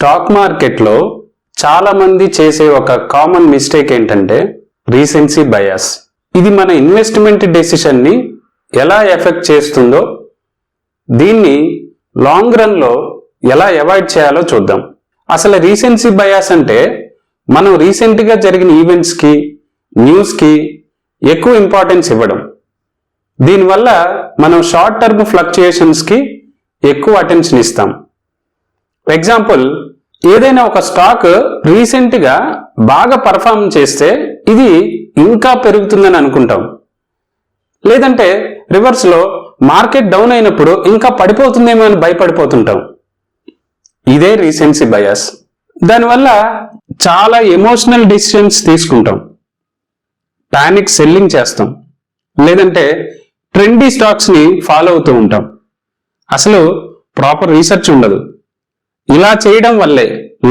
Stock మార్కెట్లో చాలా మంది చేసే ఒక కామన్ మిస్టేక్ ఏంటంటే రీసెన్సీ బయాస్. ఇది మన ఇన్వెస్ట్మెంట్ డెసిషన్ ని ఎలా ఎఫెక్ట్ చేస్తుందో, దీన్ని లాంగ్ రన్ లో ఎలా అవాయిడ్ చేయాలో చూద్దాం. అసలు రీసెన్సీ బయాస్ అంటే మనం రీసెంట్ గా జరిగిన ఈవెంట్స్ కి, న్యూస్ కి ఎక్కువ ఇంపార్టెన్స్ ఇవ్వడం. దీనివల్ల మనం షార్ట్ టర్మ్ ఫ్లక్చుయేషన్స్ కి ఎక్కువ అటెన్షన్ ఇస్తాం. ఎగ్జాంపుల్, ఏదైనా ఒక స్టాక్ రీసెంట్ గా బాగా పర్ఫార్మ్ చేస్తే ఇది ఇంకా పెరుగుతుందని అనుకుంటాం. లేదంటే రివర్స్ లో మార్కెట్ డౌన్ అయినప్పుడు ఇంకా పడిపోతుందేమో అని భయపడిపోతుంటాం. ఇదే రీసెన్సీ బయాస్. దానివల్ల చాలా ఎమోషనల్ డిసిషన్స్ తీసుకుంటాం, పానిక్ సెల్లింగ్ చేస్తాం, లేదంటే ట్రెండీ స్టాక్స్ ని ఫాలో అవుతూ ఉంటాం. అసలు ప్రాపర్ రీసెర్చ్ ఉండదు. ఇలా చేయడం వల్లే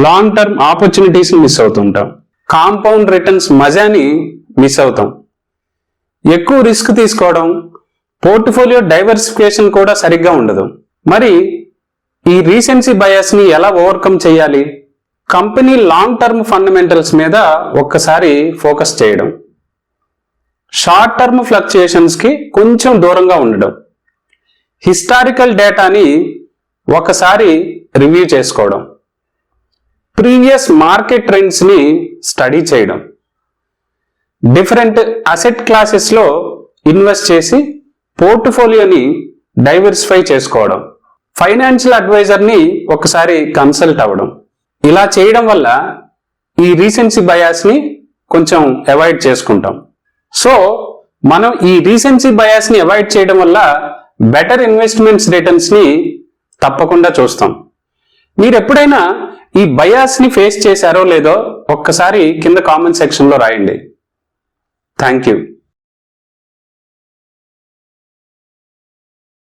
లాంగ్ టర్మ్ ఆపర్చునిటీస్ మిస్ అవుతుంటాం, కాంపౌండ్ రిటర్న్స్ మజాని మిస్ అవుతాం. ఎక్కువ రిస్క్ తీసుకోవడం, పోర్ట్ఫోలియో డైవర్సిఫికేషన్ కూడా సరిగ్గా ఉండదు. మరి ఈ రీసెన్సీ బయాస్ ని ఎలా ఓవర్కమ్ చేయాలి? కంపెనీ లాంగ్ టర్మ్ ఫండమెంటల్స్ మీద ఒక్కసారి ఫోకస్ చేయడం, షార్ట్ టర్మ్ ఫ్లక్చుయేషన్స్ కి కొంచెం దూరంగా ఉండడం, హిస్టారికల్ డేటాని ఒకసారి రివ్యూ చేసుకోవడం, ప్రీవియస్ మార్కెట్ ట్రెండ్స్ ని స్టడీ చేయడం, డిఫరెంట్ అసెట్ క్లాసెస్ లో ఇన్వెస్ట్ చేసి పోర్ట్ఫోలియోని డైవర్సిఫై చేసుకోవడం, ఫైనాన్షియల్ అడ్వైజర్ ని ఒకసారి కన్సల్ట్ అవ్వడం. ఇలా చేయడం వల్ల ఈ రీసెన్సీ బయాస్ ని కొంచెం అవాయిడ్ చేసుకుంటాం. సో మనం ఈ రీసెన్సీ బయాస్ ని అవాయిడ్ చేయడం వల్ల బెటర్ ఇన్వెస్ట్మెంట్స్ రిటర్న్స్ ని తప్పకుండా చూస్తాం. మీరు ఎప్పుడైనా ఈ బయాస్ ని ఫేస్ చేశారో లేదో ఒక్కసారి కింద కామెంట్ సెక్షన్ లో రాయండి. Thank you.